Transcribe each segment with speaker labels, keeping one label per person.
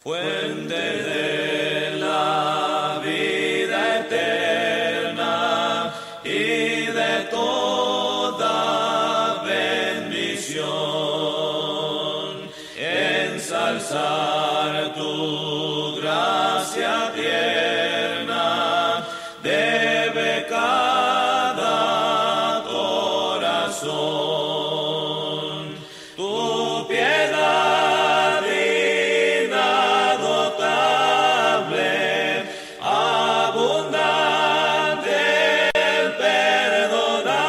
Speaker 1: fuente de la vida eterna y de toda bendición, ensalzar tu gracia tierna debe cada corazón. Tu piedad inagotable, abundante el perdonar,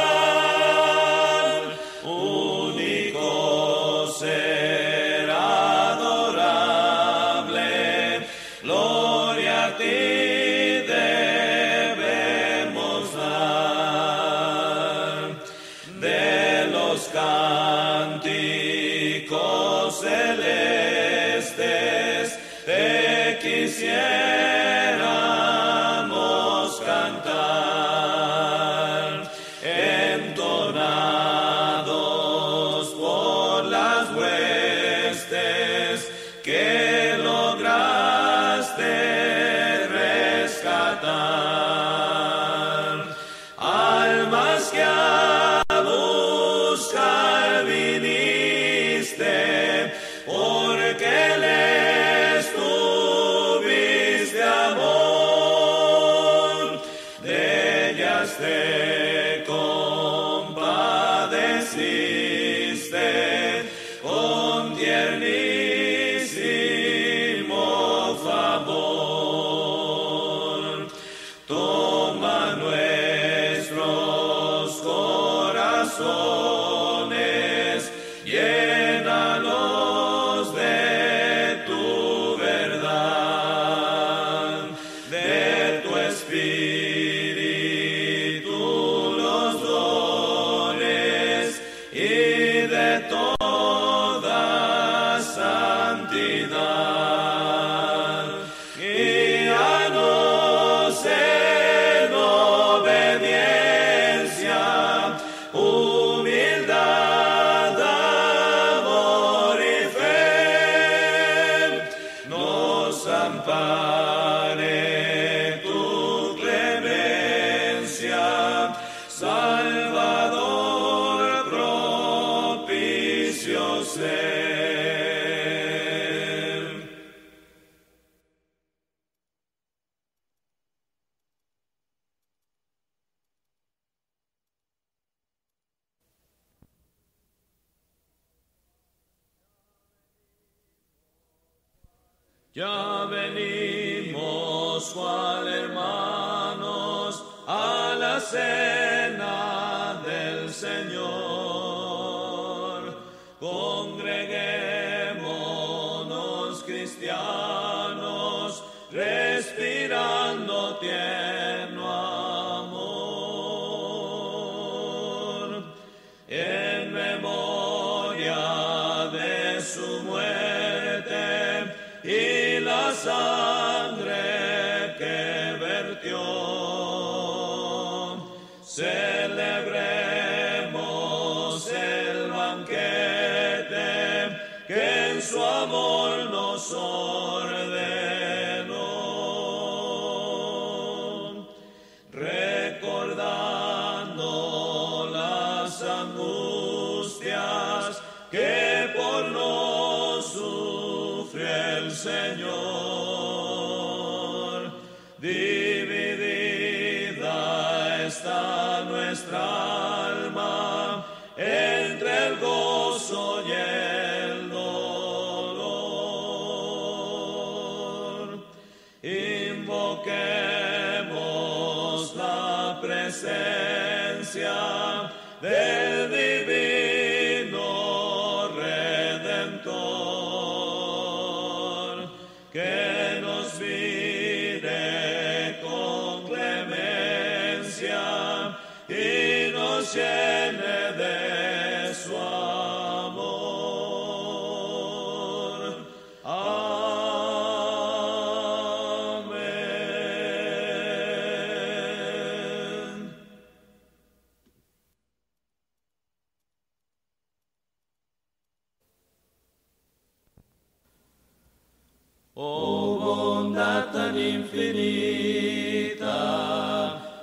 Speaker 1: único ser adorable, gloria a ti debemos dar. De los cánticos celestes te quisiéramos cantar, entonados por las huestes que lograste rescatar, almas que a buscar viniste, porque les tuviste amor, de ellas te compadeciste con tiernísimo favor. Toma nuestros corazones, llénalos de tu verdad, de tu espíritu los dones y de toda santidad. Guíanos en obediencia, humildad, amor y fe. Nos ampare tu clemencia, Salvador propicio ser. Ya venimos, cual hermanos, a la cena del Señor. Congreguémonos, cristianos, respirando tierno amor, en memoria de su muerte y la sangre que vertió. Celebremos el banquete que en su amor nos ordenó, recordando las angustias que por nos sufrió el Señor. Dividida está nuestra alma entre el gozo y el dolor. Invoquemos la presencia del divino Redentor, que nos mire con clemencia y nos llene de su amor. Amén. bondad tan infinita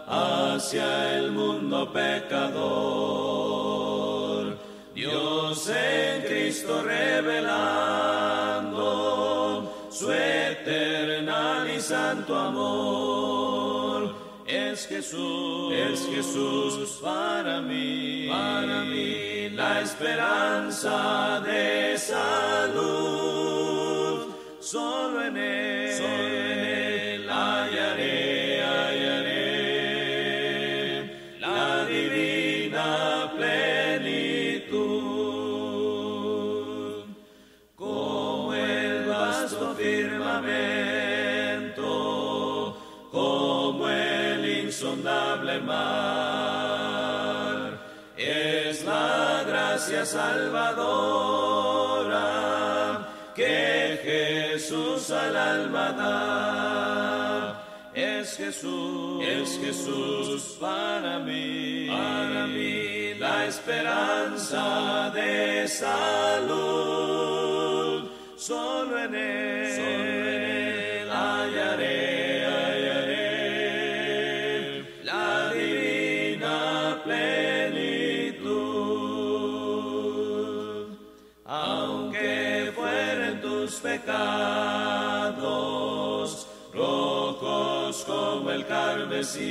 Speaker 1: hacia el mundo pecador. Dios en Cristo revelando su eternal y santo amor. Es Jesús para mí la esperanza de salud. Solo en Él hallaré la divina plenitud. Como el vasto firmamento, como el insondable mar, es la gracia salvadora que Jesús al alma da. Es Jesús para mí la esperanza de salud. Solo en Él hallaré la divina plenitud. Aunque fueren tus pecados rojos como el carmesí,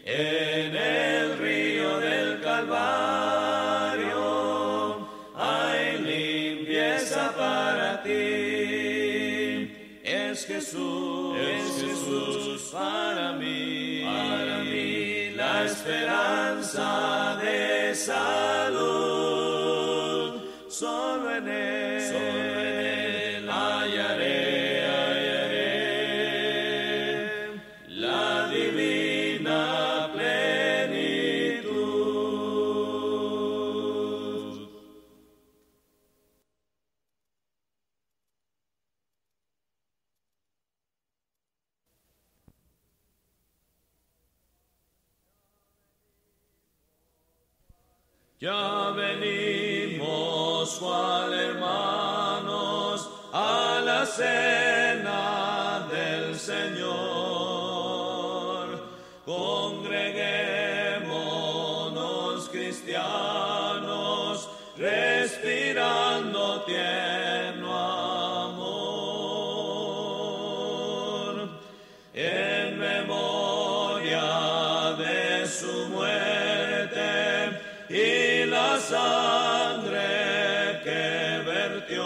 Speaker 1: en el río del Calvario hay limpieza para ti. Es Jesús para mí la esperanza de salud. Solo en Él hallaré la divina plenitud. Ya venimos cual hermanos a la cena del Señor. Congreguémonos cristianos, respirando tierno amor, en memoria de su muerte y la sangre que vertió.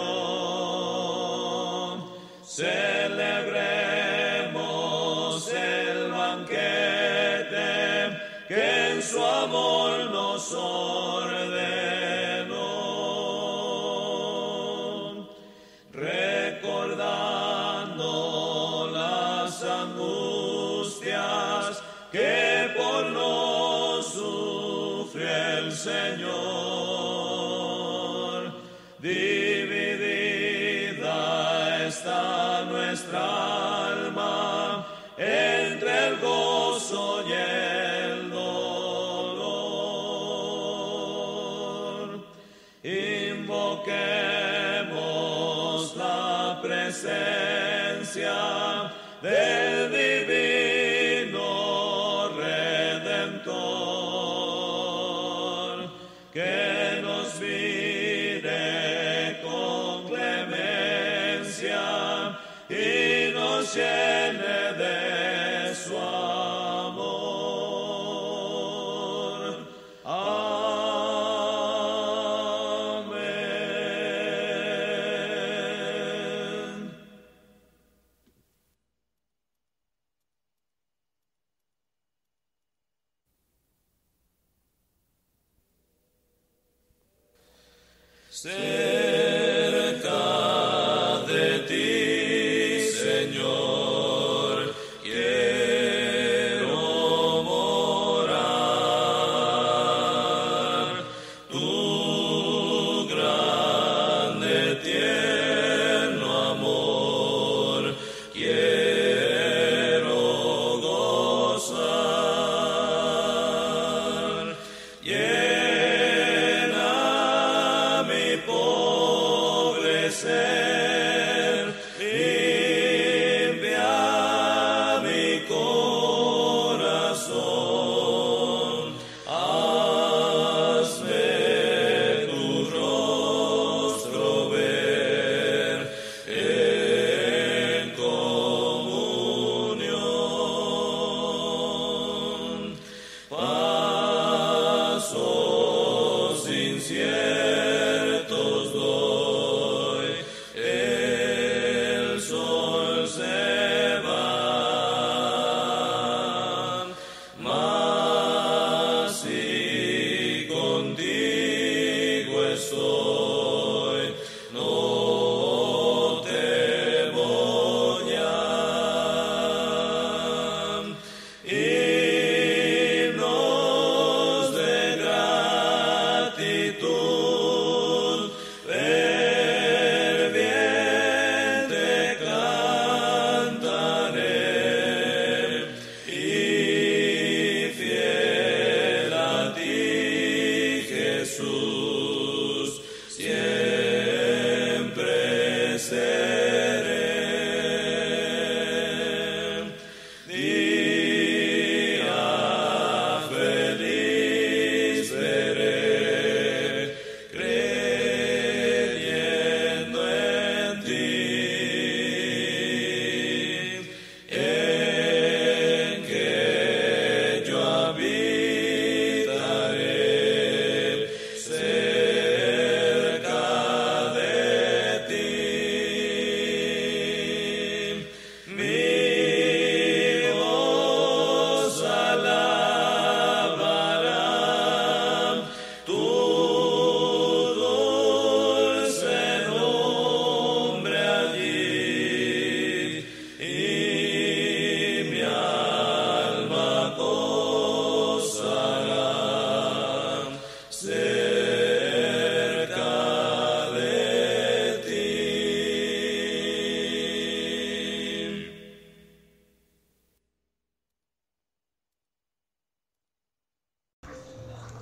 Speaker 1: Celebremos el banquete que en su amor nos ordenó, recordando las angustias que por nos sufrió el Señor. Dividida está nuestra alma entre el gozo y el dolor. Invoquemos la presencia del divino Redentor, que nos mire con clemencia y nos llene de su amor. Amén. Cerca de ti, Señor, quiero morar. Tu grande tierno amor quiero gozar. Llena mi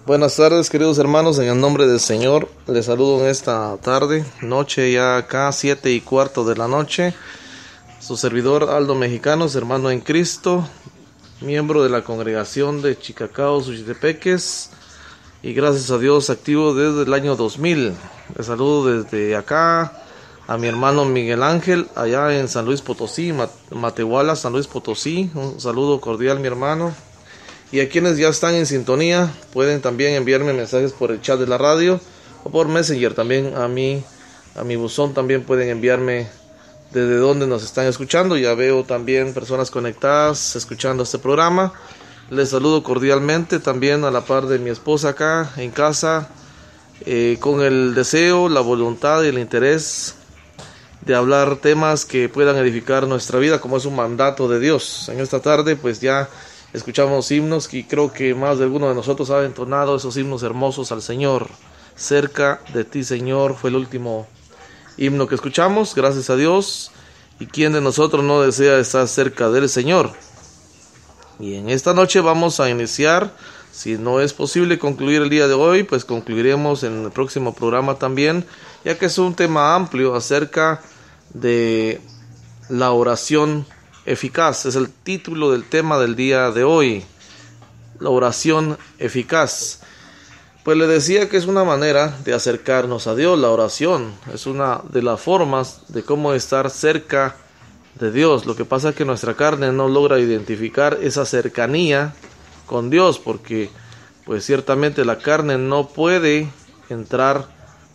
Speaker 2: Buenas tardes, queridos hermanos, en el nombre del Señor. Les saludo en esta tarde, noche ya acá, 7:15 de la noche. Su servidor Aldo Mexicanos, hermano en Cristo, miembro de la congregación de Chicacao, Suchitepeques, y gracias a Dios activo desde el año 2000. Les saludo desde acá a mi hermano Miguel Ángel, allá en San Luis Potosí, Matehuala, San Luis Potosí. Un saludo cordial, mi hermano. Y a quienes ya están en sintonía, pueden también enviarme mensajes por el chat de la radio o por Messenger también a mi buzón. También pueden enviarme desde donde nos están escuchando. Ya veo también personas conectadas escuchando este programa. Les saludo cordialmente también a la par de mi esposa acá en casa, con el deseo, la voluntad y el interés de hablar temas que puedan edificar nuestra vida, como es un mandato de Dios. En esta tarde pues ya escuchamos himnos y creo que más de alguno de nosotros ha entonado esos himnos hermosos al Señor. Cerca de ti, Señor, fue el último himno que escuchamos, gracias a Dios. ¿Y quién de nosotros no desea estar cerca del Señor? Y en esta noche vamos a iniciar. Si no es posible concluir el día de hoy, pues concluiremos en el próximo programa también, ya que es un tema amplio acerca de la oración eficaz. Es el título del tema del día de hoy, la oración eficaz. Pues le decía que es una manera de acercarnos a Dios. La oración es una de las formas de cómo estar cerca de Dios. Lo que pasa es que nuestra carne no logra identificar esa cercanía con Dios, porque pues ciertamente la carne no puede entrar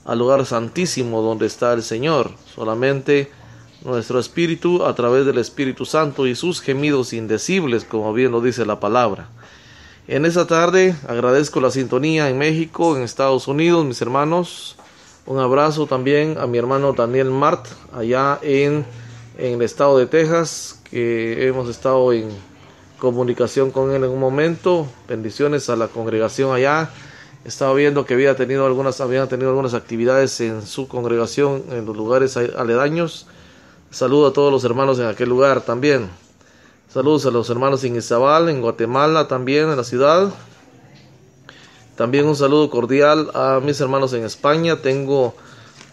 Speaker 2: al lugar santísimo donde está el Señor. Solamente nuestro espíritu, a través del Espíritu Santo y sus gemidos indecibles, como bien lo dice la palabra. En esta tarde agradezco la sintonía en México, en Estados Unidos, mis hermanos. Un abrazo también a mi hermano Daniel Mart, allá en el estado de Texas, que hemos estado en comunicación con él en un momento. Bendiciones a la congregación allá. Estaba viendo que habían tenido algunas actividades en su congregación en los lugares aledaños. Saludo a todos los hermanos en aquel lugar también. Saludos a los hermanos en Izabal, en Guatemala también, en la ciudad. También un saludo cordial a mis hermanos en España. Tengo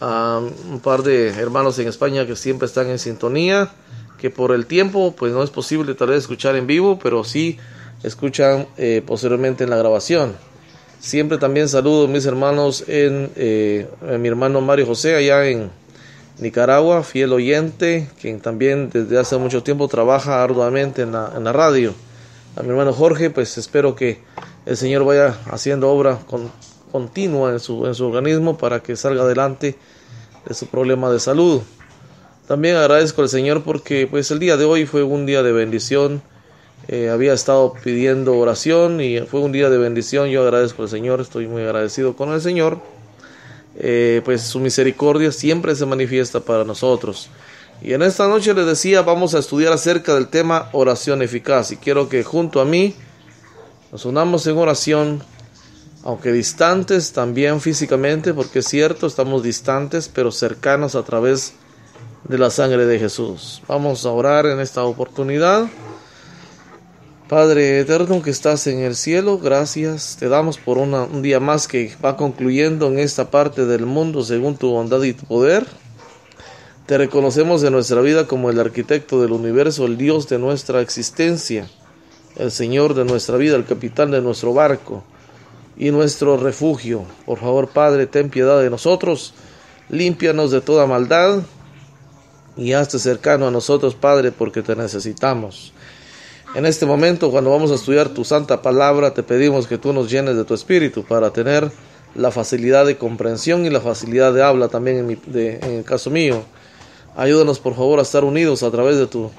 Speaker 2: un par de hermanos en España que siempre están en sintonía, que por el tiempo pues no es posible tal vez escuchar en vivo, pero sí escuchan posteriormente en la grabación. Siempre también saludo a mis hermanos mi hermano Mario José allá en Nicaragua, fiel oyente, quien también desde hace mucho tiempo trabaja arduamente en la radio. A mi hermano Jorge, pues espero que el Señor vaya haciendo obra continua en su organismo para que salga adelante de su problema de salud. También agradezco al Señor porque pues el día de hoy fue un día de bendición. Había estado pidiendo oración y fue un día de bendición. Yo agradezco al Señor, estoy muy agradecido con el Señor. Pues su misericordia siempre se manifiesta para nosotros. Y en esta noche les decía, vamos a estudiar acerca del tema oración eficaz, y quiero que junto a mí nos unamos en oración, aunque distantes también físicamente, porque es cierto, estamos distantes pero cercanos a través de la sangre de Jesús. Vamos a orar en esta oportunidad. Padre eterno que estás en el cielo, gracias te damos por un día más que va concluyendo en esta parte del mundo según tu bondad y tu poder. Te reconocemos en nuestra vida como el arquitecto del universo, el Dios de nuestra existencia, el Señor de nuestra vida, el capitán de nuestro barco y nuestro refugio. Por favor, Padre, ten piedad de nosotros, límpianos de toda maldad y hazte cercano a nosotros, Padre, porque te necesitamos. En este momento, cuando vamos a estudiar tu santa palabra, te pedimos que tú nos llenes de tu espíritu para tener la facilidad de comprensión y la facilidad de habla también en el caso mío. Ayúdanos por favor a estar unidos a través de tu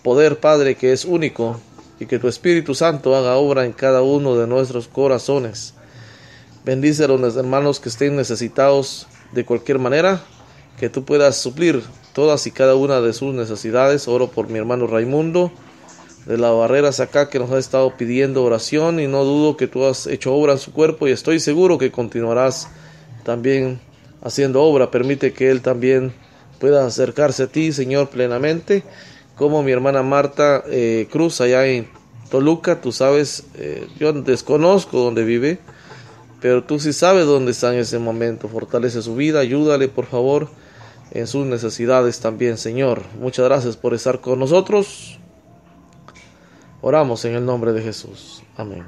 Speaker 2: poder, Padre, que es único, y que tu Espíritu Santo haga obra en cada uno de nuestros corazones. Bendice a los hermanos que estén necesitados de cualquier manera, que tú puedas suplir todas y cada una de sus necesidades. Oro por mi hermano Raimundo de la Barreras acá, que nos ha estado pidiendo oración, y no dudo que tú has hecho obra en su cuerpo y estoy seguro que continuarás también haciendo obra. Permite que él también pueda acercarse a ti, Señor, plenamente, como mi hermana Marta Cruz allá en Toluca. Tú sabes, yo desconozco dónde vive, pero tú sí sabes dónde está en ese momento. Fortalece su vida, ayúdale por favor en sus necesidades también, Señor. Muchas gracias por estar con nosotros. Oramos en el nombre de Jesús. Amén.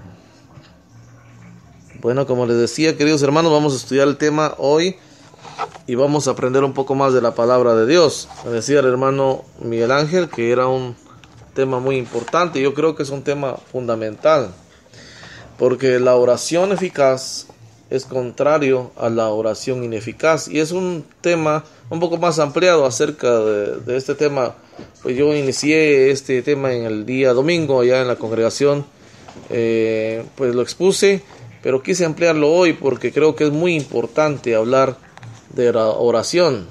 Speaker 2: Bueno, como les decía, queridos hermanos, vamos a estudiar el tema hoy y vamos a aprender un poco más de la palabra de Dios. Me decía el hermano Miguel Ángel que era un tema muy importante. Yo creo que es un tema fundamental, porque la oración eficaz es contrario a la oración ineficaz, y es un tema un poco más ampliado acerca de este tema. Pues yo inicié este tema en el día domingo allá en la congregación, pues lo expuse, pero quise ampliarlo hoy porque creo que es muy importante hablar de la oración.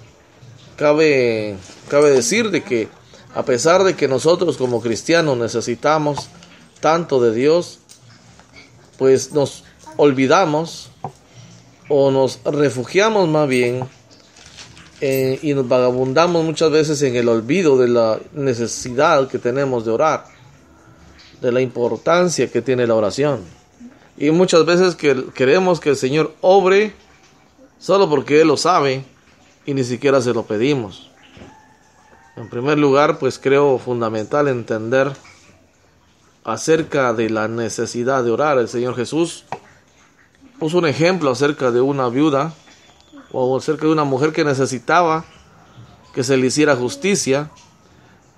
Speaker 2: Cabe decir de que a pesar de que nosotros como cristianos necesitamos tanto de Dios, pues nos olvidamos o nos refugiamos más bien y nos vagabundamos muchas veces en el olvido de la necesidad que tenemos de orar, de la importancia que tiene la oración. Y muchas veces queremos que el Señor obre solo porque Él lo sabe y ni siquiera se lo pedimos. En primer lugar, pues creo fundamental entender acerca de la necesidad de orar. El Señor Jesús puso un ejemplo acerca de una viuda o acerca de una mujer que necesitaba que se le hiciera justicia,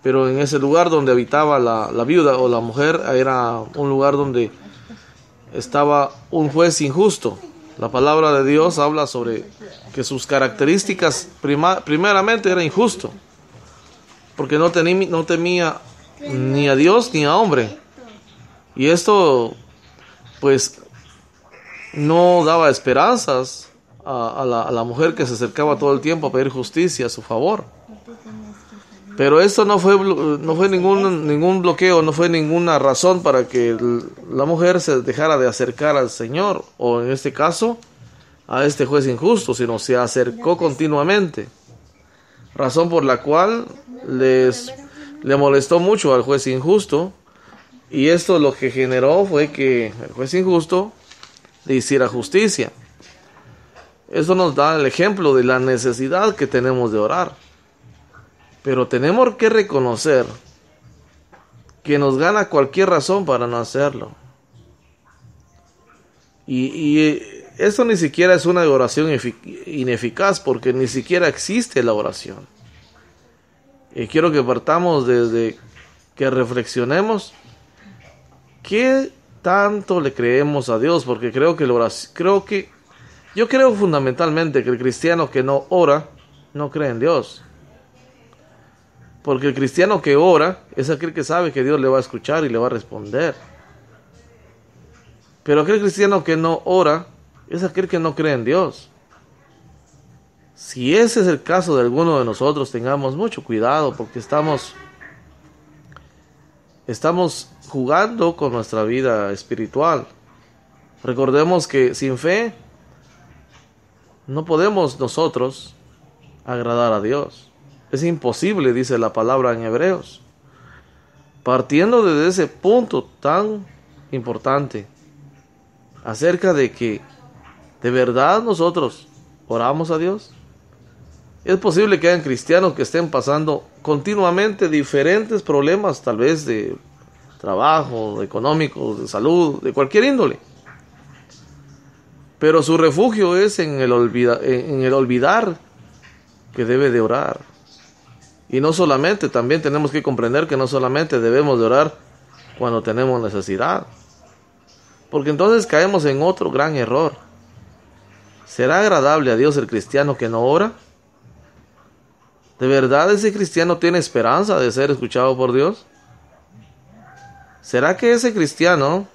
Speaker 2: pero en ese lugar donde habitaba la viuda o la mujer era un lugar donde estaba un juez injusto. La palabra de Dios habla sobre que sus características primeramente era injusto, porque no temía ni a Dios ni a hombre. Y esto pues no daba esperanzas a la mujer que se acercaba todo el tiempo a pedir justicia a su favor. Pero esto no fue ningún bloqueo, no fue ninguna razón para que la mujer se dejara de acercar al Señor, o en este caso a este juez injusto, sino se acercó continuamente. Razón por la cual le molestó mucho al juez injusto, y esto lo que generó fue que el juez injusto le hiciera justicia. Eso nos da el ejemplo de la necesidad que tenemos de orar. Pero tenemos que reconocer que nos gana cualquier razón para no hacerlo. Y esto ni siquiera es una oración ineficaz, porque ni siquiera existe la oración. Y quiero que partamos desde que reflexionemos qué tanto le creemos a Dios, porque yo creo fundamentalmente que el cristiano que no ora no cree en Dios. Porque el cristiano que ora es aquel que sabe que Dios le va a escuchar y le va a responder. Pero aquel cristiano que no ora es aquel que no cree en Dios. Si ese es el caso de alguno de nosotros, tengamos mucho cuidado, porque estamos jugando con nuestra vida espiritual. Recordemos que sin fe no podemos nosotros agradar a Dios. Es imposible, dice la palabra en Hebreos. Partiendo desde ese punto tan importante acerca de que de verdad nosotros oramos a Dios, es posible que hayan cristianos que estén pasando continuamente diferentes problemas, tal vez de trabajo, de económico, de salud, de cualquier índole. Pero su refugio es en el olvidar que debe de orar. Y no solamente, también tenemos que comprender que no solamente debemos de orar cuando tenemos necesidad, porque entonces caemos en otro gran error. ¿Será agradable a Dios el cristiano que no ora? ¿De verdad ese cristiano tiene esperanza de ser escuchado por Dios? ¿Será que ese cristiano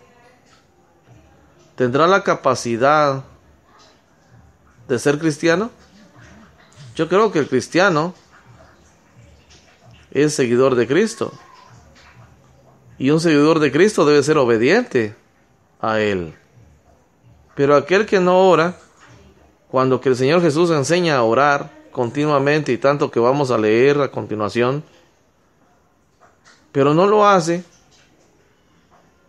Speaker 2: tendrá la capacidad de ser cristiano? Yo creo que el cristiano es seguidor de Cristo, y un seguidor de Cristo debe ser obediente a Él. Pero aquel que no ora, cuando que el Señor Jesús enseña a orar continuamente, y tanto que vamos a leer a continuación, pero no lo hace,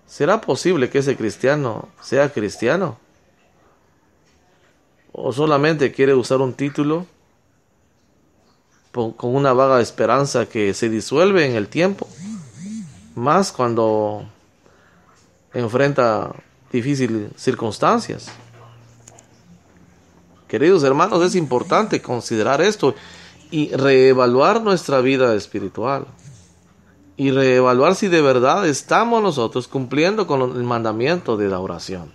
Speaker 2: ¿será posible que ese cristiano sea cristiano? ¿O solamente quiere usar un título con una vaga esperanza que se disuelve en el tiempo? Más cuando enfrenta difíciles circunstancias. Queridos hermanos, es importante considerar esto y reevaluar nuestra vida espiritual. Y reevaluar si de verdad estamos nosotros cumpliendo con el mandamiento de la oración.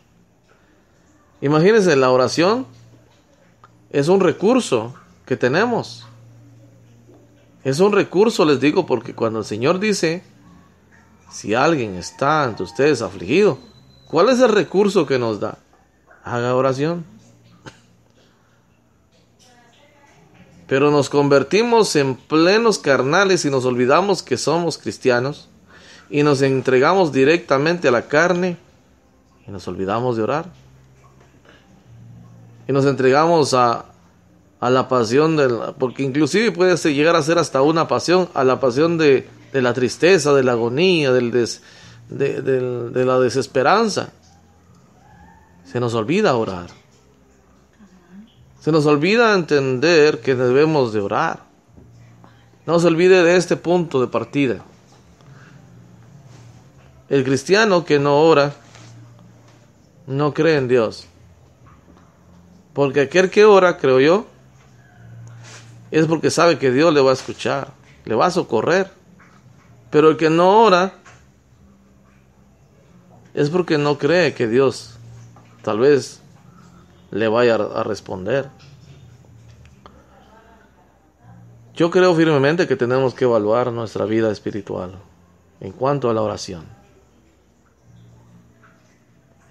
Speaker 2: Imagínense, la oración es un recurso que tenemos. Es un recurso, les digo, porque cuando el Señor dice, si alguien está entre ustedes afligido, ¿cuál es el recurso que nos da? Haga oración. Pero nos convertimos en plenos carnales y nos olvidamos que somos cristianos y nos entregamos directamente a la carne y nos olvidamos de orar. Y nos entregamos a la pasión, porque inclusive puede llegar a ser hasta una pasión, a la pasión de la tristeza, de la agonía, de la desesperanza. Se nos olvida orar. Se nos olvida entender que debemos de orar. No se olvide de este punto de partida. El cristiano que no ora, no cree en Dios. Porque aquel que ora, creo yo, es porque sabe que Dios le va a escuchar, le va a socorrer. Pero el que no ora, es porque no cree que Dios tal vez le vaya a responder. Yo creo firmemente que tenemos que evaluar nuestra vida espiritual en cuanto a la oración.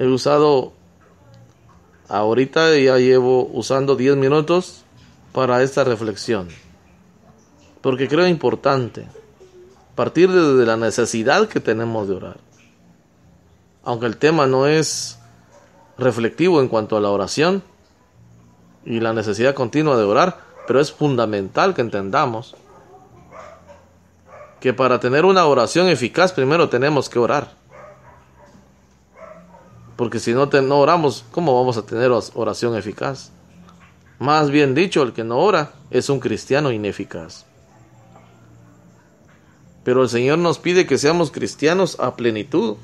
Speaker 2: He usado, ahorita ya llevo usando 10 minutos para esta reflexión, porque creo importante partir desde la necesidad que tenemos de orar. Aunque el tema no es reflectivo en cuanto a la oración y la necesidad continua de orar, pero es fundamental que entendamos que para tener una oración eficaz primero tenemos que orar. Porque si no oramos, ¿cómo vamos a tener oración eficaz? Más bien dicho, el que no ora es un cristiano ineficaz. Pero el Señor nos pide que seamos cristianos a plenitud.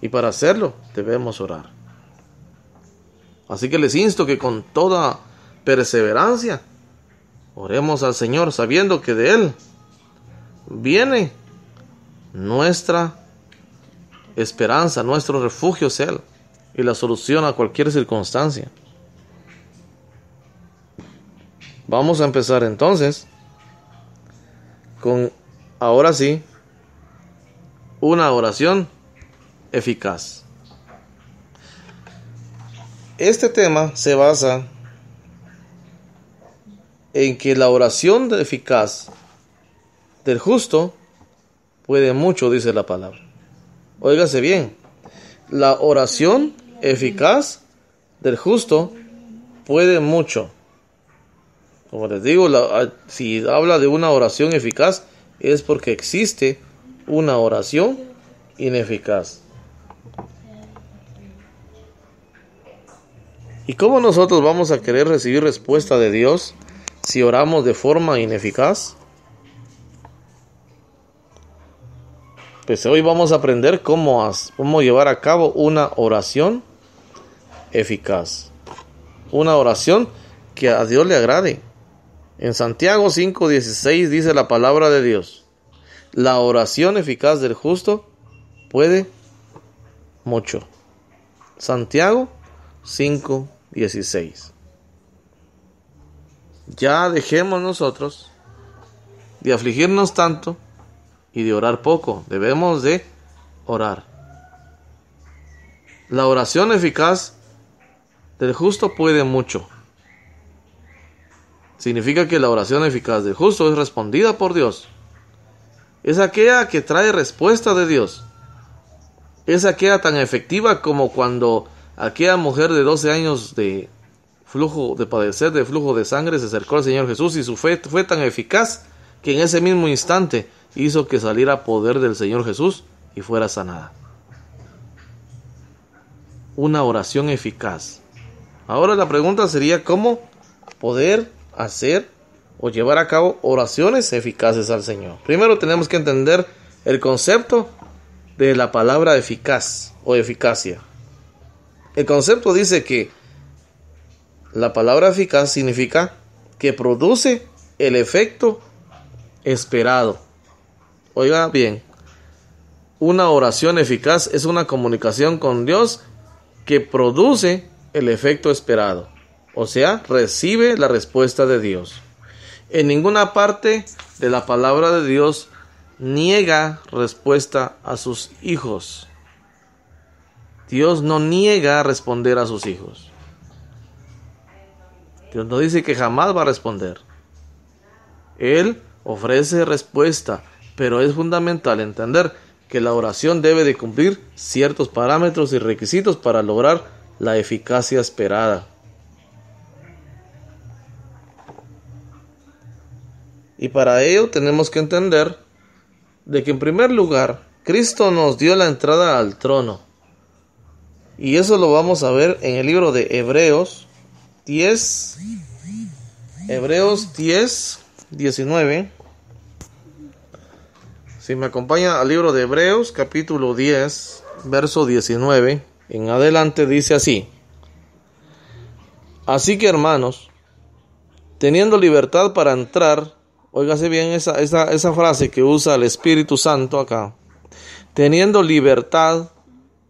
Speaker 2: Y para hacerlo debemos orar. Así que les insto que con toda perseverancia oremos al Señor, sabiendo que de Él viene nuestra esperanza, nuestro refugio es Él y la solución a cualquier circunstancia. Vamos a empezar entonces con, ahora sí, una oración eficaz. Este tema se basa en que la oración eficaz del justo puede mucho, dice la palabra. Óigase bien, la oración eficaz del justo puede mucho. Como les digo, si habla de una oración eficaz, es porque existe una oración ineficaz. ¿Y cómo nosotros vamos a querer recibir respuesta de Dios si oramos de forma ineficaz? Pues hoy vamos a aprender cómo llevar a cabo una oración eficaz. Una oración que a Dios le agrade. En Santiago 5:16 dice la palabra de Dios: la oración eficaz del justo puede mucho. Santiago 5:16. Ya dejemos nosotros de afligirnos tanto y de orar poco. Debemos de orar. La oración eficaz del justo puede mucho. Significa que la oración eficaz del justo es respondida por Dios. Es aquella que trae respuesta de Dios. Es aquella tan efectiva como cuando aquella mujer de 12 años de padecer de flujo de sangre se acercó al Señor Jesús, y su fe fue tan eficaz que en ese mismo instante hizo que saliera poder del Señor Jesús y fuera sanada. Una oración eficaz Ahora la pregunta sería cómo poder hacer o llevar a cabo oraciones eficaces al Señor. Primero tenemos que entender el concepto de la palabra eficaz o eficacia. El concepto dice que la palabra eficaz significa que produce el efecto esperado. Oiga bien, una oración eficaz es una comunicación con Dios que produce el efecto esperado. O sea, recibe la respuesta de Dios. En ninguna parte de la palabra de Dios niega respuesta a sus hijos. Dios no niega responder a sus hijos. Dios no dice que jamás va a responder. Él ofrece respuesta, pero es fundamental entender que la oración debe de cumplir ciertos parámetros y requisitos para lograr la eficacia esperada. Y para ello tenemos que entender de que en primer lugar Cristo nos dio la entrada al trono. Y eso lo vamos a ver en el libro de Hebreos 10, 19. Si me acompaña al libro de Hebreos, capítulo 10, verso 19, en adelante dice así: Así que, hermanos, teniendo libertad para entrar, óigase bien esa frase que usa el Espíritu Santo acá, teniendo libertad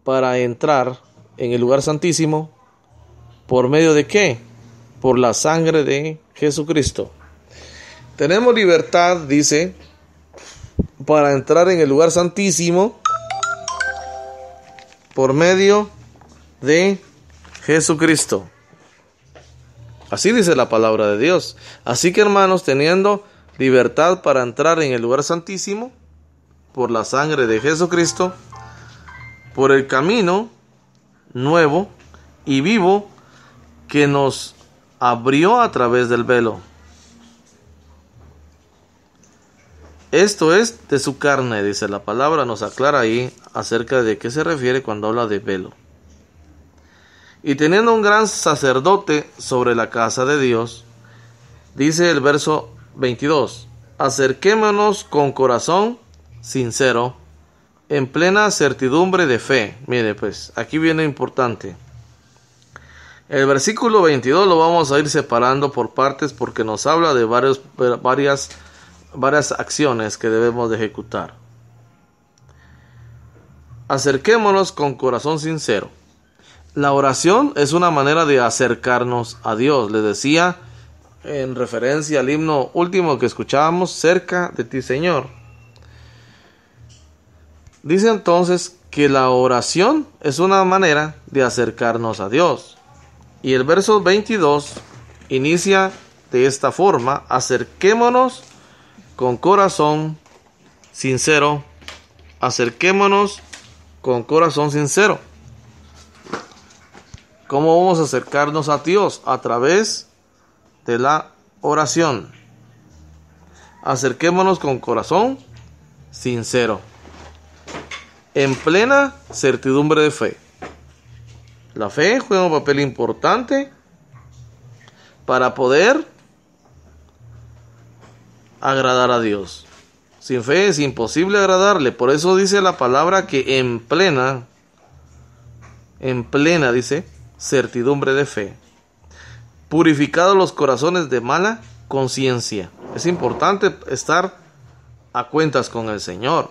Speaker 2: para entrar en el lugar santísimo, ¿por medio de qué? Por la sangre de Jesucristo. Tenemos libertad, dice, para entrar en el lugar santísimo por medio de Jesucristo. Así dice la palabra de Dios. Así que, hermanos, teniendo libertad para entrar en el lugar santísimo por la sangre de Jesucristo, por el camino nuevo y vivo que nos abrió a través del velo. Esto es de su carne, dice la palabra, nos aclara ahí acerca de qué se refiere cuando habla de velo. Y teniendo un gran sacerdote sobre la casa de Dios, dice el verso 22, acerquémonos con corazón sincero, en plena certidumbre de fe. Mire, pues, aquí viene importante. El versículo 22 lo vamos a ir separando por partes porque nos habla de varias acciones que debemos de ejecutar. Acerquémonos con corazón sincero. La oración es una manera de acercarnos a Dios. Les decía en referencia al himno último que escuchábamos, cerca de ti, Señor. Dice entonces que la oración es una manera de acercarnos a Dios. Y el verso 22 inicia de esta forma: acerquémonos con corazón sincero. Acerquémonos con corazón sincero. ¿Cómo vamos a acercarnos a Dios? A través de la oración. Acerquémonos con corazón sincero, en plena certidumbre de fe. La fe juega un papel importante para poder agradar a Dios. Sin fe es imposible agradarle. Por eso dice la palabra que en plena dice, certidumbre de fe. Purificados los corazones de mala conciencia. Es importante estar a cuentas con el Señor.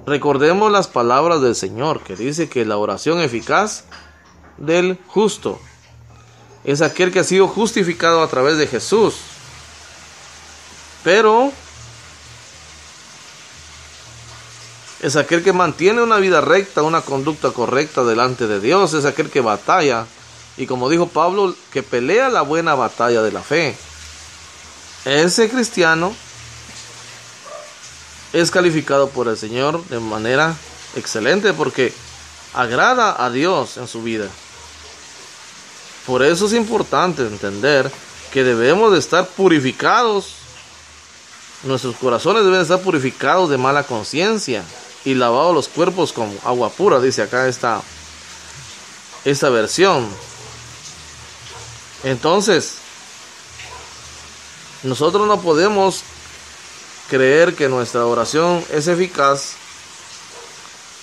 Speaker 2: Recordemos las palabras del Señor, que dice que la oración eficaz del justo es aquel que ha sido justificado a través de Jesús. Pero es aquel que mantiene una vida recta, una conducta correcta delante de Dios. Es aquel que batalla. Y como dijo Pablo, que pelea la buena batalla de la fe. Ese cristiano es calificado por el Señor de manera excelente porque agrada a Dios en su vida. Por eso es importante entender que debemos de estar purificados. Nuestros corazones deben estar purificados de mala conciencia y lavados los cuerpos con agua pura, dice acá esta versión. Entonces, nosotros no podemos creer que nuestra oración es eficaz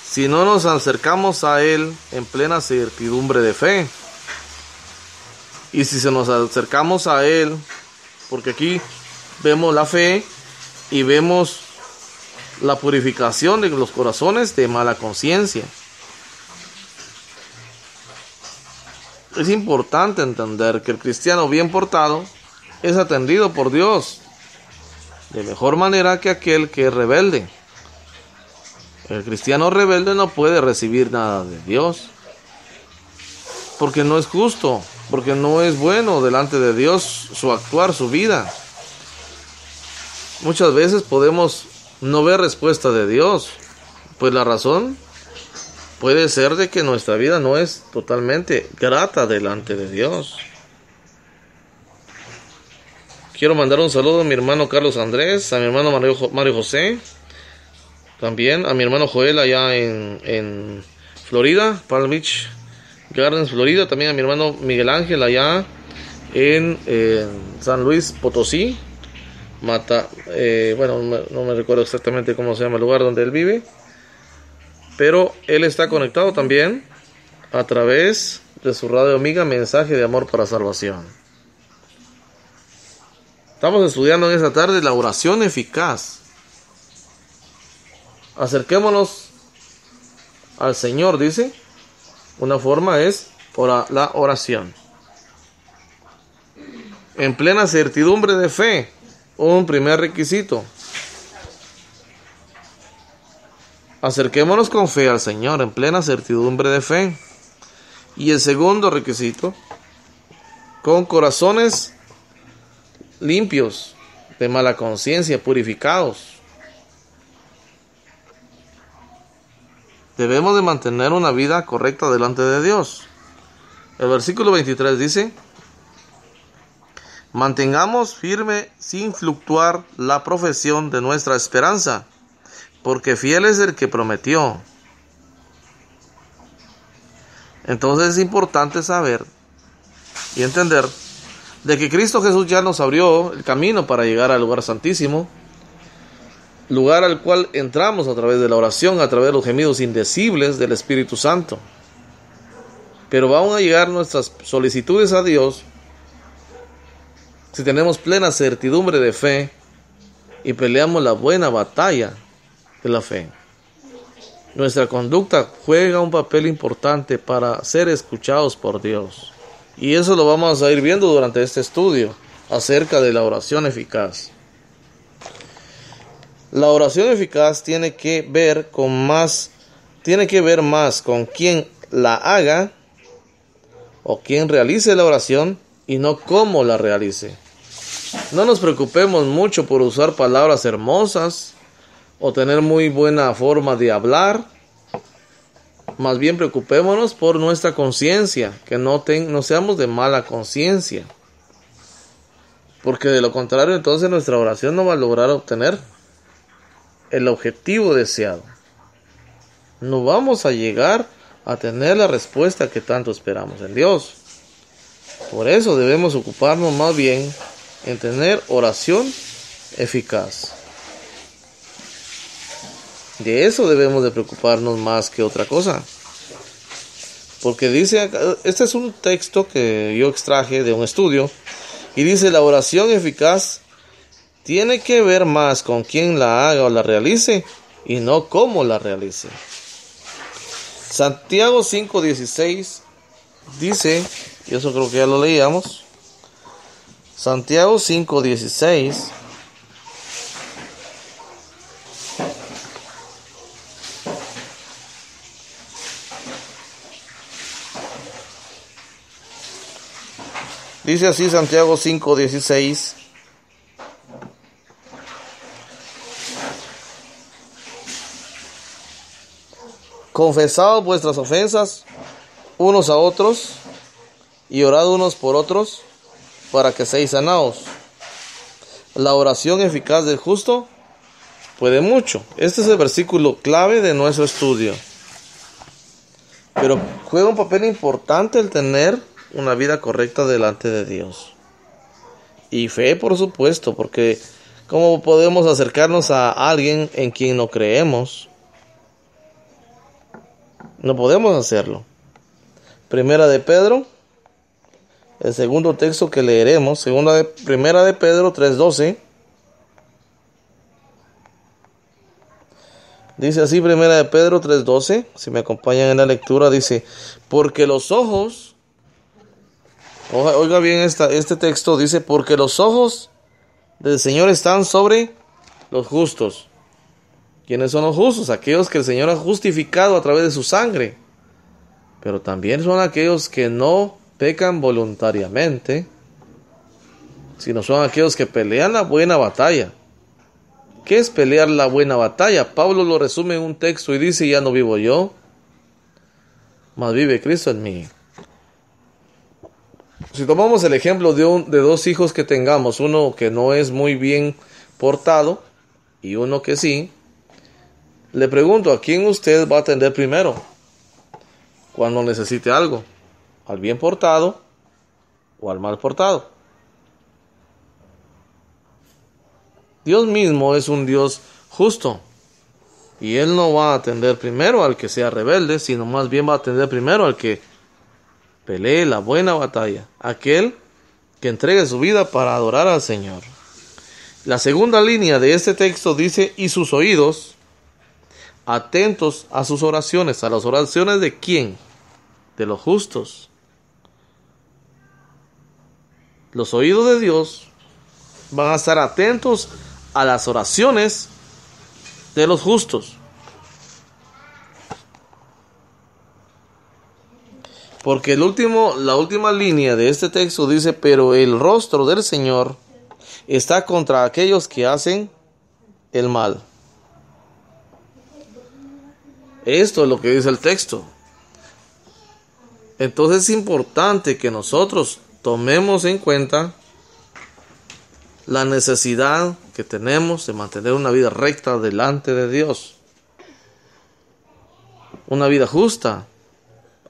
Speaker 2: si no nos acercamos a Él en plena certidumbre de fe. Y si se nos acercamos a Él, porque aquí vemos la fe y vemos la purificación de los corazones de mala conciencia. Es importante entender que el cristiano bien portado es atendido por Dios de mejor manera que aquel que es rebelde. El cristiano rebelde no puede recibir nada de Dios, porque no es justo, porque no es bueno delante de Dios su actuar, su vida. Muchas veces podemos no ver respuesta de Dios, pues la razón puede ser de que nuestra vida no es totalmente grata delante de Dios. Quiero mandar un saludo a mi hermano Carlos Andrés, a mi hermano Mario José, también a mi hermano Joel allá en Florida, Palm Beach Gardens, Florida, también a mi hermano Miguel Ángel allá en San Luis Potosí, bueno, no me recuerdo exactamente cómo se llama el lugar donde él vive, pero él está conectado también a través de su radio amiga Mensaje de Amor para Salvación. Estamos estudiando en esta tarde la oración eficaz. Acerquémonos al Señor, dice. Una forma es la oración. En plena certidumbre de fe, un primer requisito. Acerquémonos con fe al Señor, en plena certidumbre de fe. Y el segundo requisito, con corazones limpios de mala conciencia, purificados. Debemos de mantener una vida correcta delante de Dios. El versículo 23 dice: mantengamos firme sin fluctuar la profesión de nuestra esperanza, porque fiel es el que prometió. Entonces es importante saber y entender de que Cristo Jesús ya nos abrió el camino para llegar al lugar santísimo, lugar al cual entramos a través de la oración, a través de los gemidos indecibles del Espíritu Santo. Pero van a llegar nuestras solicitudes a Dios si tenemos plena certidumbre de fe y peleamos la buena batalla de la fe. Nuestra conducta juega un papel importante para ser escuchados por Dios. Y eso lo vamos a ir viendo durante este estudio acerca de la oración eficaz. La oración eficaz tiene que ver más con quien la haga o quien realice la oración y no cómo la realice. No nos preocupemos mucho por usar palabras hermosas o tener muy buena forma de hablar. Más bien preocupémonos por nuestra conciencia, que no seamos de mala conciencia. Porque de lo contrario, entonces nuestra oración no va a lograr obtener el objetivo deseado. No vamos a llegar a tener la respuesta que tanto esperamos en Dios. Por eso debemos ocuparnos más bien en tener oración eficaz. De eso debemos de preocuparnos más que otra cosa. Porque dice, este es un texto que yo extraje de un estudio, y dice: la oración eficaz tiene que ver más con quién la haga o la realice y no cómo la realice. Santiago 5:16 dice, y eso creo que ya lo leíamos, Santiago 5:16: dice así Santiago 5:16: confesad vuestras ofensas unos a otros y orad unos por otros para que seáis sanados. La oración eficaz del justo puede mucho. Este es el versículo clave de nuestro estudio. Pero juega un papel importante el tener una vida correcta delante de Dios. Y fe, por supuesto, porque ¿cómo podemos acercarnos a alguien en quien no creemos? No podemos hacerlo. Primera de Pedro, el segundo texto que leeremos, Primera de Pedro 3:12. Dice así, Primera de Pedro 3:12, si me acompañan en la lectura, dice, porque los ojos, oiga bien este texto, dice, porque los ojos del Señor están sobre los justos. ¿Quiénes son los justos? Aquellos que el Señor ha justificado a través de su sangre. Pero también son aquellos que no pecan voluntariamente, sino son aquellos que pelean la buena batalla. ¿Qué es pelear la buena batalla? Pablo lo resume en un texto y dice, ya no vivo yo, mas vive Cristo en mí. Si tomamos el ejemplo de dos hijos que tengamos, uno que no es muy bien portado y uno que sí, le pregunto, ¿a quién usted va a atender primero cuando necesite algo? ¿Al bien portado o al mal portado? Dios mismo es un Dios justo y Él no va a atender primero al que sea rebelde, sino más bien va a atender primero al que pelee la buena batalla, aquel que entregue su vida para adorar al Señor. La segunda línea de este texto dice, y sus oídos atentos a sus oraciones. ¿A las oraciones de quién? De los justos. Los oídos de Dios van a estar atentos a las oraciones de los justos. Porque la última línea de este texto dice, pero el rostro del Señor está contra aquellos que hacen el mal. Esto es lo que dice el texto. Entonces es importante que nosotros tomemos en cuenta la necesidad que tenemos de mantener una vida recta delante de Dios. Una vida justa,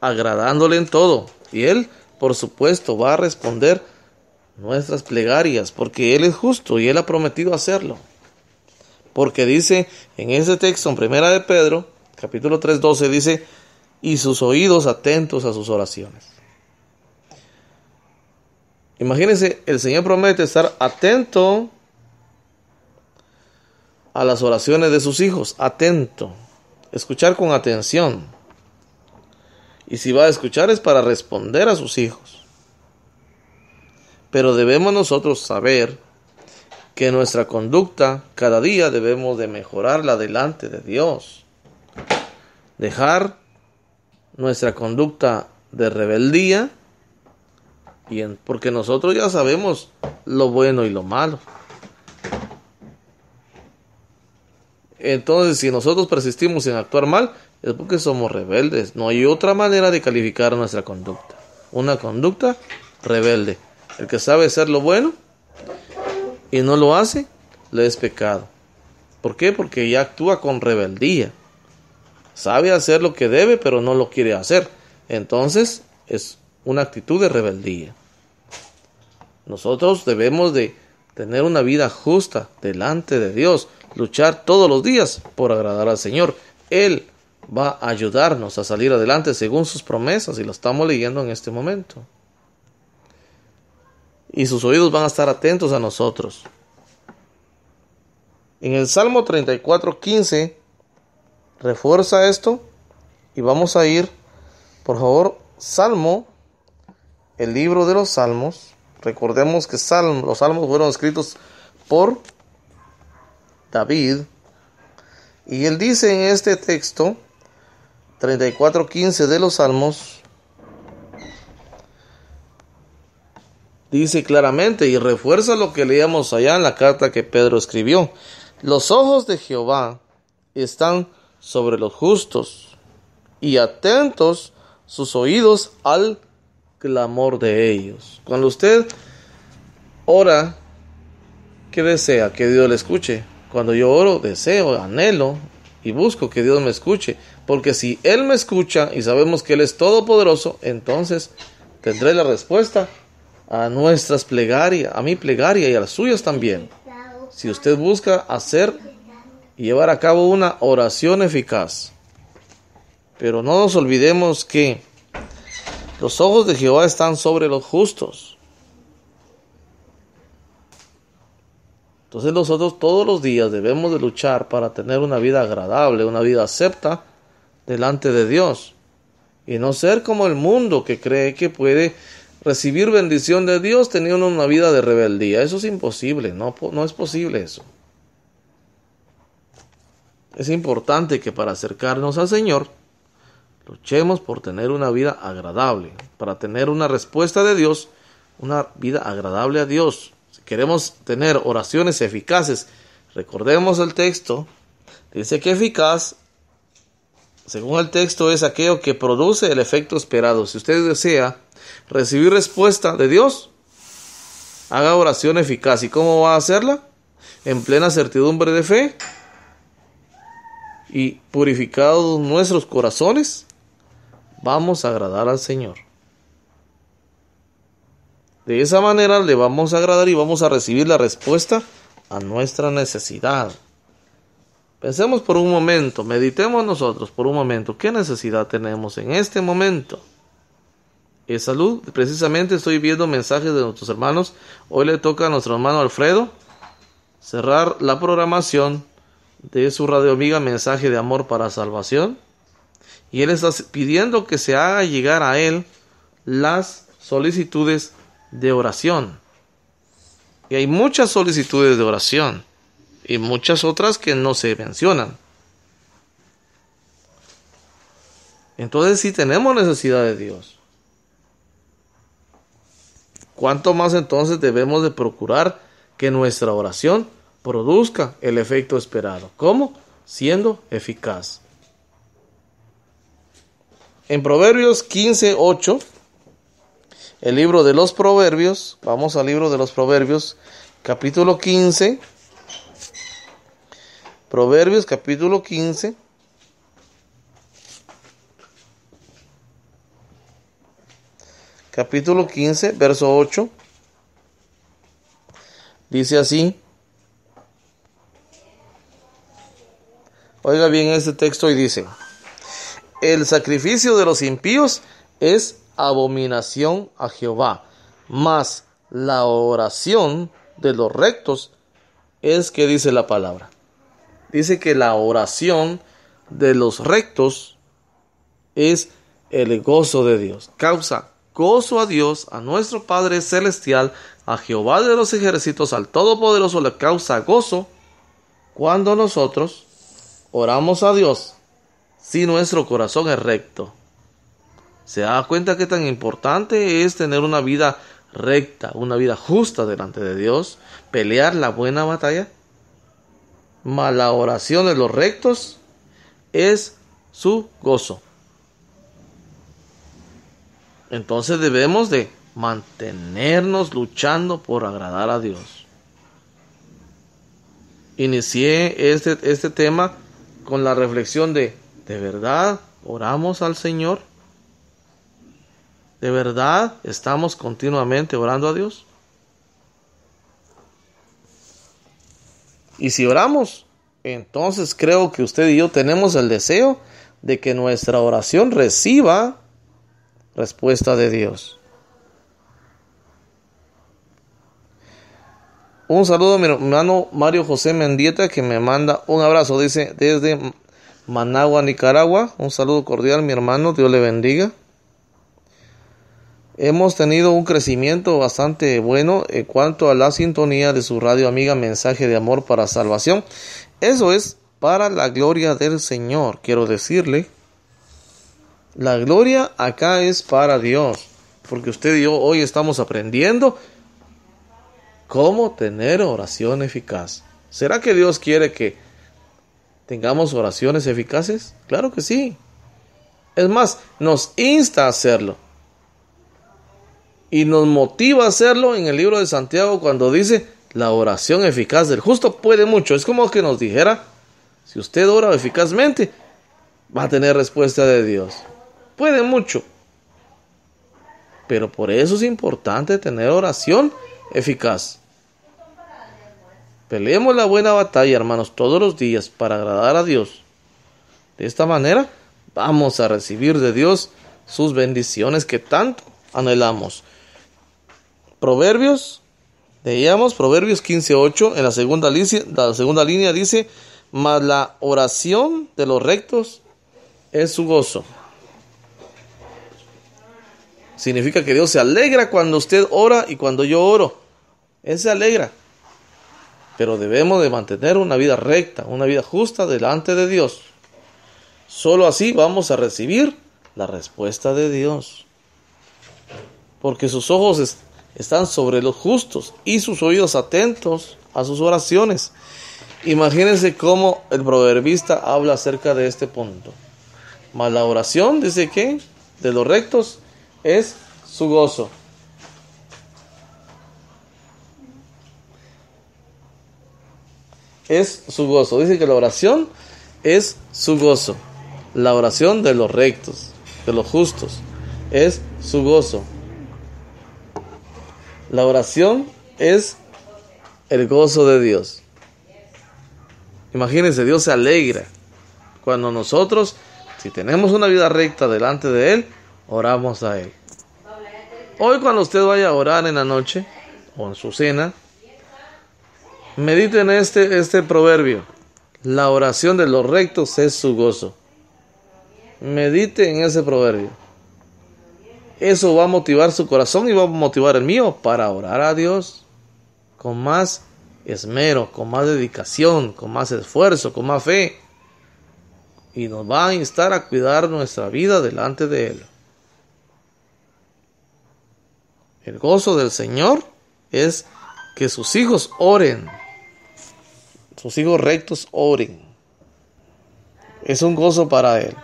Speaker 2: agradándole en todo. Y Él, por supuesto, va a responder nuestras plegarias, porque Él es justo y Él ha prometido hacerlo. Porque dice en ese texto, en Primera de Pedro, capítulo 3:12, dice, y sus oídos atentos a sus oraciones. Imagínense, el Señor promete estar atento a las oraciones de sus hijos, atento, escuchar con atención. Y si va a escuchar es para responder a sus hijos. Pero debemos nosotros saber que nuestra conducta cada día debemos de mejorarla delante de Dios. Dejar nuestra conducta de rebeldía, porque nosotros ya sabemos lo bueno y lo malo. Entonces, si nosotros persistimos en actuar mal, es porque somos rebeldes. No hay otra manera de calificar nuestra conducta. Una conducta rebelde. El que sabe hacer lo bueno y no lo hace, le es pecado. ¿Por qué? Porque ya actúa con rebeldía. Sabe hacer lo que debe, pero no lo quiere hacer. Entonces, es una actitud de rebeldía. Nosotros debemos de tener una vida justa delante de Dios, luchar todos los días por agradar al Señor. Él va a ayudarnos a salir adelante según sus promesas, y lo estamos leyendo en este momento. Y sus oídos van a estar atentos a nosotros. En el Salmo 34:15 refuerza esto, y vamos a ir, por favor, Salmo, el libro de los Salmos. Recordemos que los Salmos fueron escritos por David, y él dice en este texto 34:15 de los Salmos, dice claramente y refuerza lo que leíamos allá en la carta que Pedro escribió: los ojos de Jehová están sobre los justos, y atentos sus oídos al clamor de ellos. Cuando usted ora, ¿qué desea? Que Dios le escuche. Cuando yo oro, deseo, anhelo y busco que Dios me escuche, porque si Él me escucha y sabemos que Él es todopoderoso, entonces tendré la respuesta a nuestras plegarias, a mi plegaria y a las suyas también. Si usted busca hacer y llevar a cabo una oración eficaz. Pero no nos olvidemos que los ojos de Jehová están sobre los justos. Entonces nosotros todos los días debemos de luchar para tener una vida agradable, una vida acepta delante de Dios. Y no ser como el mundo que cree que puede recibir bendición de Dios teniendo una vida de rebeldía. Eso es imposible, no es posible eso. Es importante que para acercarnos al Señor, luchemos por tener una vida agradable, para tener una respuesta de Dios, una vida agradable a Dios. Si queremos tener oraciones eficaces, recordemos el texto, dice que eficaz, según el texto, es aquello que produce el efecto esperado. Si usted desea recibir respuesta de Dios, haga oración eficaz. ¿Y cómo va a hacerla? En plena certidumbre de fe y purificados nuestros corazones, vamos a agradar al Señor. De esa manera le vamos a agradar y vamos a recibir la respuesta a nuestra necesidad. Pensemos por un momento, meditemos nosotros por un momento, ¿qué necesidad tenemos en este momento? ¿Es salud? Precisamente estoy viendo mensajes de nuestros hermanos. Hoy le toca a nuestro hermano Alfredo cerrar la programación de su radio amiga Mensaje de Amor para Salvación. Y él está pidiendo que se haga llegar a él las solicitudes de oración. Y hay muchas solicitudes de oración y muchas otras que no se mencionan. Entonces sí tenemos necesidad de Dios. ¿Cuánto más entonces debemos de procurar que nuestra oración produzca el efecto esperado? ¿Cómo? Siendo eficaz. En Proverbios 15:8, el libro de los Proverbios, vamos al libro de los Proverbios, capítulo 15, Proverbios capítulo 15, capítulo 15, verso 8, dice así. Oiga bien este texto y dice: el sacrificio de los impíos es abominación a Jehová, mas la oración de los rectos es, que dice la palabra. Dice que la oración de los rectos es el gozo de Dios. Causa gozo a Dios, a nuestro Padre Celestial, a Jehová de los ejércitos, al Todopoderoso le causa gozo cuando nosotros oramos a Dios si nuestro corazón es recto. ¿Se da cuenta qué tan importante es tener una vida recta, una vida justa delante de Dios? Pelear la buena batalla. Mas la oración de los rectos es su gozo. Entonces debemos de mantenernos luchando por agradar a Dios. Inicié este tema con la reflexión ¿de verdad oramos al Señor? ¿De verdad estamos continuamente orando a Dios? Y si oramos, entonces creo que usted y yo tenemos el deseo de que nuestra oración reciba respuesta de Dios. Un saludo a mi hermano Mario José Mendieta, que me manda un abrazo, dice, desde Managua, Nicaragua. Un saludo cordial, mi hermano, Dios le bendiga. Hemos tenido un crecimiento bastante bueno en cuanto a la sintonía de su radio amiga Mensaje de Amor para Salvación. Eso es para la gloria del Señor. Quiero decirle, la gloria acá es para Dios, porque usted y yo hoy estamos aprendiendo cómo tener oración eficaz. ¿Será que Dios quiere que tengamos oraciones eficaces? Claro que sí. Es más, nos insta a hacerlo. Y nos motiva a hacerlo en el libro de Santiago cuando dice: la oración eficaz del justo puede mucho. Es como que nos dijera: si usted ora eficazmente, va a tener respuesta de Dios. Puede mucho. Pero por eso es importante tener oración eficaz. Peleemos la buena batalla, hermanos, todos los días para agradar a Dios. De esta manera vamos a recibir de Dios sus bendiciones que tanto anhelamos. Leíamos Proverbios 15:8 en la segunda línea dice: mas la oración de los rectos es su gozo. Significa que Dios se alegra cuando usted ora y cuando yo oro. Él se alegra. Pero debemos de mantener una vida recta, una vida justa delante de Dios. Solo así vamos a recibir la respuesta de Dios. Porque sus ojos están sobre los justos y sus oídos atentos a sus oraciones. Imagínense cómo el proverbista habla acerca de este punto. Mas la oración, dice que, de los rectos es su gozo. Es su gozo. Dice que la oración es su gozo. La oración de los rectos, de los justos, es su gozo. La oración es el gozo de Dios. Imagínense, Dios se alegra cuando nosotros, si tenemos una vida recta delante de Él, oramos a Él. Hoy cuando usted vaya a orar en la noche o en su cena, medite en este proverbio. La oración de los rectos es su gozo. Medite en ese proverbio. Eso va a motivar su corazón y va a motivar el mío para orar a Dios con más esmero, con más dedicación, con más esfuerzo, con más fe. Y nos va a instar a cuidar nuestra vida delante de Él. El gozo del Señor es que sus hijos oren. Sus hijos rectos oren. Es un gozo para Él.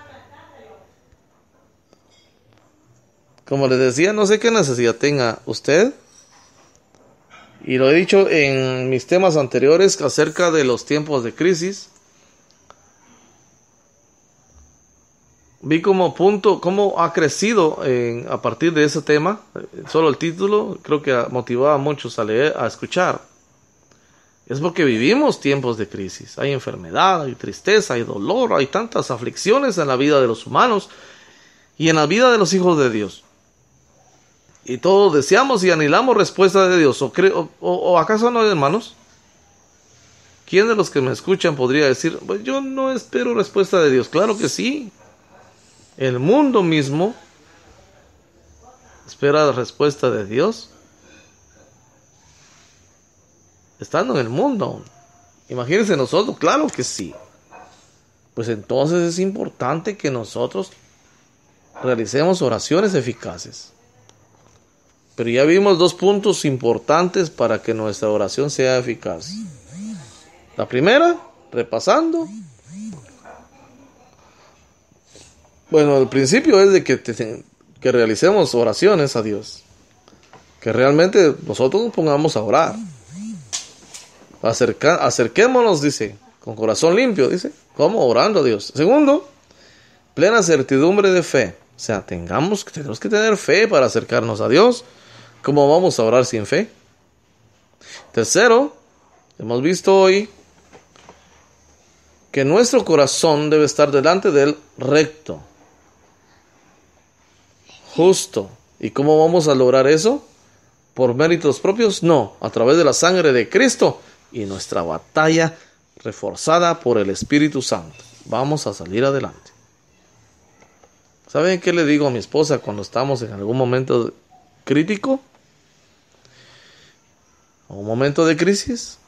Speaker 2: Como les decía, no sé qué necesidad tenga usted. Y lo he dicho en mis temas anteriores acerca de los tiempos de crisis. Vi cómo ha crecido a partir de ese tema. Solo el título creo que motivaba a muchos a leer, a escuchar. Es porque vivimos tiempos de crisis. Hay enfermedad, hay tristeza, hay dolor, hay tantas aflicciones en la vida de los humanos y en la vida de los hijos de Dios. Y todos deseamos y anhelamos respuesta de Dios. ¿O acaso no, hermanos? ¿Quién de los que me escuchan podría decir, pues yo no espero respuesta de Dios? Claro que sí. El mundo mismo espera la respuesta de Dios. Estando en el mundo. Imagínense nosotros, claro que sí. Pues entonces es importante que nosotros realicemos oraciones eficaces. Pero ya vimos dos puntos importantes para que nuestra oración sea eficaz. La primera, repasando. Bueno, el principio es de que realicemos oraciones a Dios. Que realmente nosotros nos pongamos a orar. Acerquémonos, dice, con corazón limpio, dice. ¿Cómo? Orando a Dios. Segundo, plena certidumbre de fe. O sea, tenemos que tener fe para acercarnos a Dios. ¿Cómo vamos a orar sin fe? Tercero, hemos visto hoy que nuestro corazón debe estar delante de Él recto, justo. ¿Y cómo vamos a lograr eso? ¿Por méritos propios? No, a través de la sangre de Cristo y nuestra batalla reforzada por el Espíritu Santo. Vamos a salir adelante. ¿Saben qué le digo a mi esposa cuando estamos en algún momento crítico? ¿O un momento de crisis?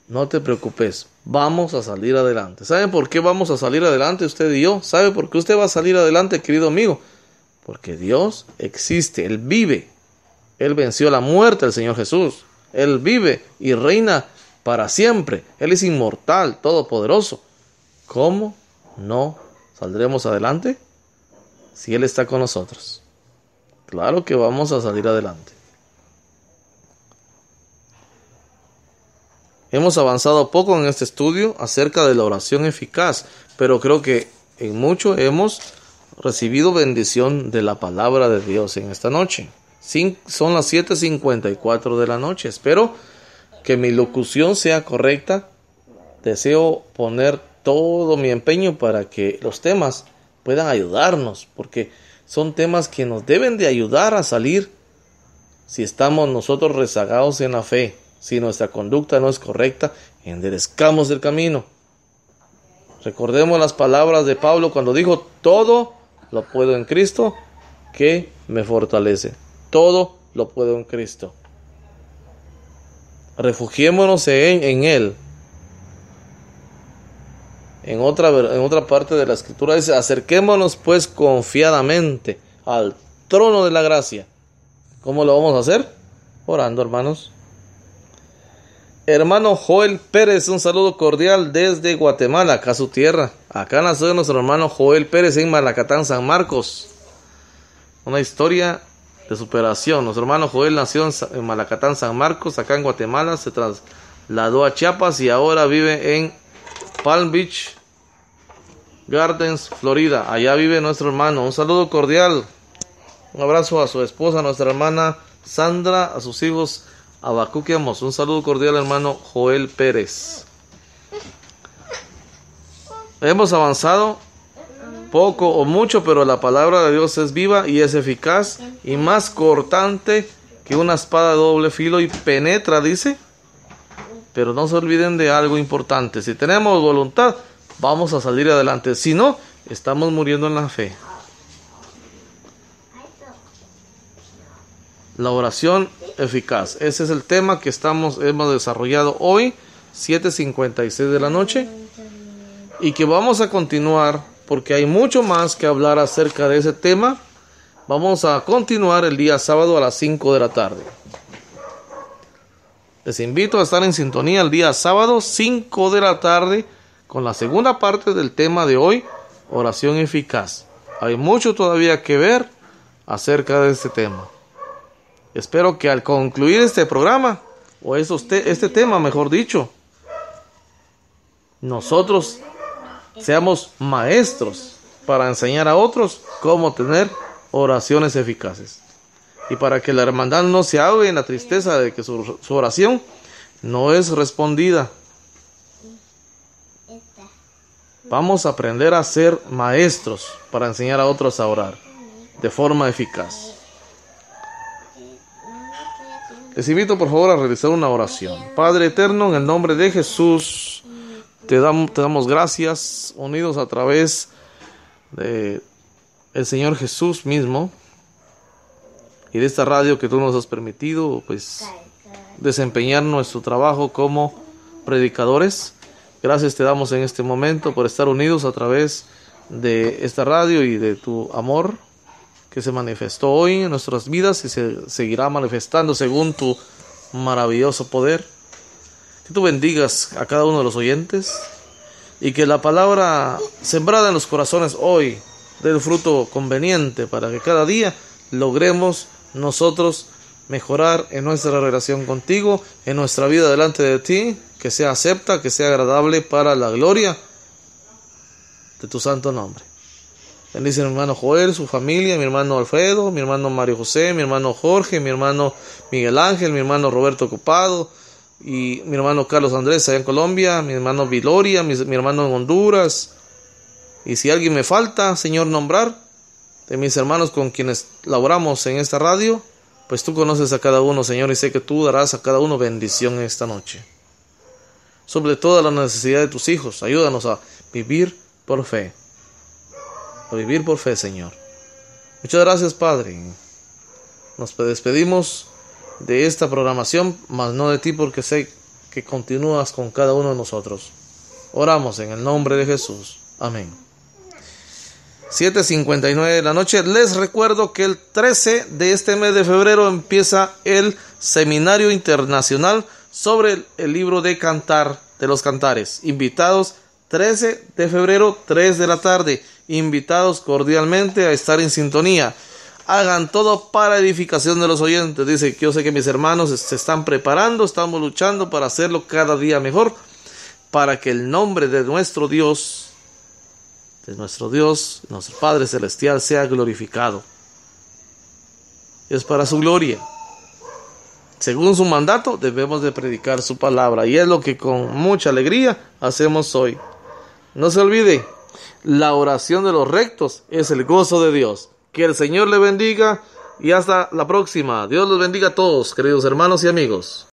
Speaker 2: No te preocupes, vamos a salir adelante. ¿Saben por qué vamos a salir adelante usted y yo? ¿Sabe por qué usted va a salir adelante, querido amigo? Porque Dios existe, Él vive. Él venció la muerte, el Señor Jesús. Él vive y reina para siempre. Él es inmortal, todopoderoso. ¿Cómo no saldremos adelante? Si Él está con nosotros. Claro que vamos a salir adelante. Hemos avanzado poco en este estudio acerca de la oración eficaz, pero creo que en mucho hemos recibido bendición de la palabra de Dios en esta noche. Son las 7:54 de la noche. Espero que mi locución sea correcta. Deseo poner todo mi empeño para que los temas puedan ayudarnos, porque son temas que nos deben de ayudar a salir si estamos nosotros rezagados en la fe. Si nuestra conducta no es correcta, enderezcamos el camino. Recordemos las palabras de Pablo cuando dijo: todo lo puedo en Cristo que me fortalece. Todo lo puedo en Cristo. Refugiémonos en Él. En otra parte de la Escritura dice: acerquémonos pues confiadamente al trono de la gracia. ¿Cómo lo vamos a hacer? Orando, hermanos. Hermano Joel Pérez, un saludo cordial desde Guatemala, acá su tierra. Acá nació nuestro hermano Joel Pérez en Malacatán, San Marcos. Una historia de superación. Nuestro hermano Joel nació en Malacatán, San Marcos, acá en Guatemala. Se trasladó a Chiapas y ahora vive en Palm Beach Gardens, Florida. Allá vive nuestro hermano. Un saludo cordial. Un abrazo a su esposa, nuestra hermana Sandra, a sus hijos Abacuc y Amos. Un saludo cordial, hermano Joel Pérez. Hemos avanzado poco o mucho, pero la palabra de Dios es viva y es eficaz y más cortante que una espada de doble filo y penetra, dice. Pero no se olviden de algo importante: si tenemos voluntad, vamos a salir adelante. Si no, estamos muriendo en la fe. La oración eficaz. Ese es el tema que hemos desarrollado hoy, 7:56 de la noche. Y que vamos a continuar, porque hay mucho más que hablar acerca de ese tema. Vamos a continuar el día sábado a las 5 de la tarde. Les invito a estar en sintonía el día sábado, 5 de la tarde, con la segunda parte del tema de hoy, oración eficaz. Hay mucho todavía que ver acerca de este tema. Espero que al concluir este programa, o este tema, mejor dicho, nosotros seamos maestros para enseñar a otros cómo tener oraciones eficaces. Y para que la hermandad no se ahogue en la tristeza de que su oración no es respondida. Vamos a aprender a ser maestros para enseñar a otros a orar de forma eficaz. Les invito por favor a realizar una oración. Padre eterno, en el nombre de Jesús, te damos gracias, unidos a través de el Señor Jesús mismo y de esta radio que tú nos has permitido, pues, desempeñar nuestro trabajo como predicadores. Gracias te damos en este momento por estar unidos a través de esta radio y de tu amor que se manifestó hoy en nuestras vidas y se seguirá manifestando según tu maravilloso poder. Que tú bendigas a cada uno de los oyentes y que la palabra sembrada en los corazones hoy dé el fruto conveniente para que cada día logremos nosotros mejorar en nuestra relación contigo, en nuestra vida delante de ti, que sea acepta, que sea agradable para la gloria de tu santo nombre. Bendice a mi hermano Joel, su familia, mi hermano Alfredo, mi hermano Mario José, mi hermano Jorge, mi hermano Miguel Ángel, mi hermano Roberto Copado y mi hermano Carlos Andrés allá en Colombia, mi hermano Viloria, mi hermano en Honduras. Y si alguien me falta, Señor, nombrar de mis hermanos con quienes laboramos en esta radio, pues tú conoces a cada uno, Señor, y sé que tú darás a cada uno bendición en esta noche. Sobre toda la necesidad de tus hijos, ayúdanos a vivir por fe. A vivir por fe, Señor. Muchas gracias, Padre. Nos despedimos de esta programación, mas no de ti, porque sé que continúas con cada uno de nosotros. Oramos en el nombre de Jesús. Amén. 7:59 de la noche. Les recuerdo que el 13 de este mes de febrero empieza el Seminario Internacional sobre el libro de Cantar, de los Cantares. Invitados, 13 de febrero, 3 de la tarde. Invitados cordialmente a estar en sintonía. Hagan todo para edificación de los oyentes. Dice que yo sé que mis hermanos se están preparando, estamos luchando para hacerlo cada día mejor, para que el nombre de nuestro Dios de nuestro Dios, nuestro Padre Celestial, sea glorificado. Es para su gloria. Según su mandato, debemos de predicar su palabra, y es lo que con mucha alegría hacemos hoy. No se olvide, la oración de los rectos es el gozo de Dios. Que el Señor le bendiga y hasta la próxima. Dios los bendiga a todos, queridos hermanos y amigos.